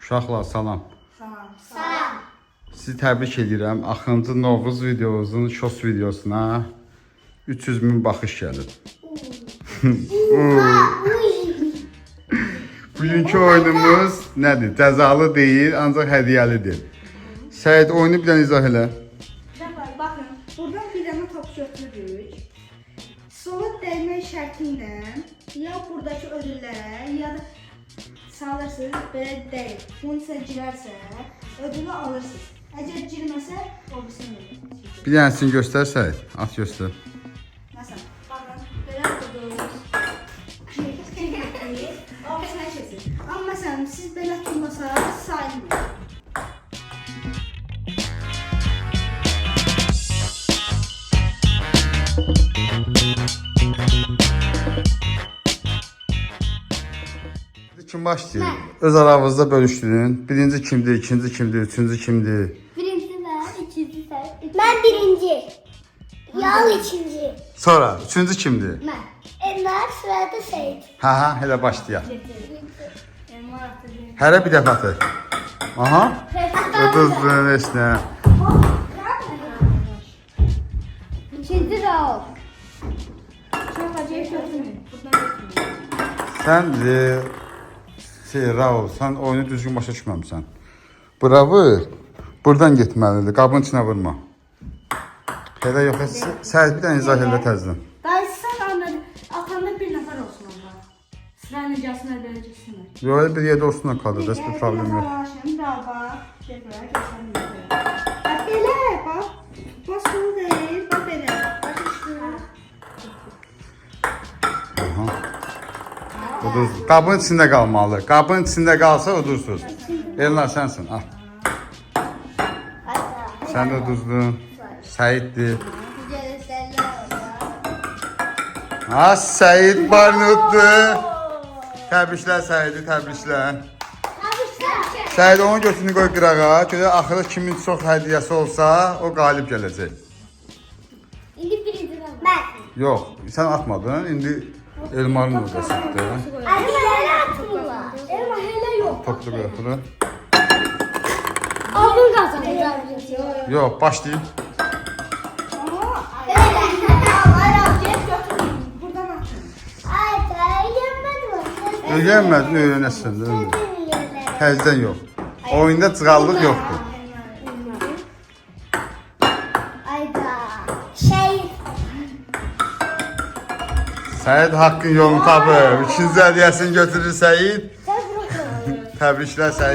Uşaqlar salam. Salam. Sizi təbrik edirəm. Axırıncı Novruz videomuzun şos videosuna 300 min baxış gəlib. Bugünkü oyunumuz nədir? Cəzalı deyil, ancaq hədiyyəlidir. Səid oyunu bir dənə izah elə. Bakın, buradan bir dənə top götürürük. Sola dəymək şərtilə ya buradakı ödüllərə ya da salırsınız, belə deyil. Bunun isə girərsə, ödülü alırsınız. Əgər girməsə, o birisini verir. Bir dənəsini göstər Səid. At göstər. Məsələn, baxın, belə vurdunuz. Girdik, o birisini keçsin. Amma məsələn, siz belə tutmasanız, sayılmır. Kim başlayır? Öz aranızda bölüşdürün. Birinci kimdir, ikinci kimdir, üçüncü kimdir? Birinci ben, ikinci sen. Ben birinci. Yal ikinci. Sonra üçüncü kimdir? Ben. Enver sırada Seyit. Ha, elə başlayaq. Hərə bir dəfə atır. Aha. Ödüzdün eşlə. İkinci Raul. Çox acayip götürmeyin. Buradan götürmeyin. Sən Raul, sən oyunu düzgün başa düşməmisən. Bravo. Buradan getməlidir. Qabın içinə vurma. Elə yox, Səid bir dənə izah elə təzdən. Dayı sen anladın. Atanda bir nəfər olsun onlar. Sırayla gəlsinlər, belə gəlsinlər. Yox, bir yerdə olsunlar qalır, heç bir problem yox. Şimdi al bak. Tekrar göstereyim. Bak böyle bak. Bak sonu değil. Bak böyle. Bak işte. Qabın içində qalmalı. Qabın içində qalsa udursuz. Elnar sənsin, al. Sən də uduzdun. Səiddir. Ha, Səid barını utdu. Təbriklər Səidi, təbriklər. Səid onun götünü qoy qırağa. Görə axırı kimin çox hədiyyəsi olsa, o qalib gələcək. İndi birinci ben. Yox, sən atmadın. İndi Elmarın odasıdır. Anne hele atmıyorlar. Elma hele yok. Toplu qoyulur. Abim kazandı. Yox, başlayın. Buradan atın. Öyrənmədin, öyrənəsən. Təzdən yox. Oyunda cığallıq yoxdur. Səid haqqın yolunu tapıb. İkinci hədiyyəsini götürür Səid. Təbriklər Səid.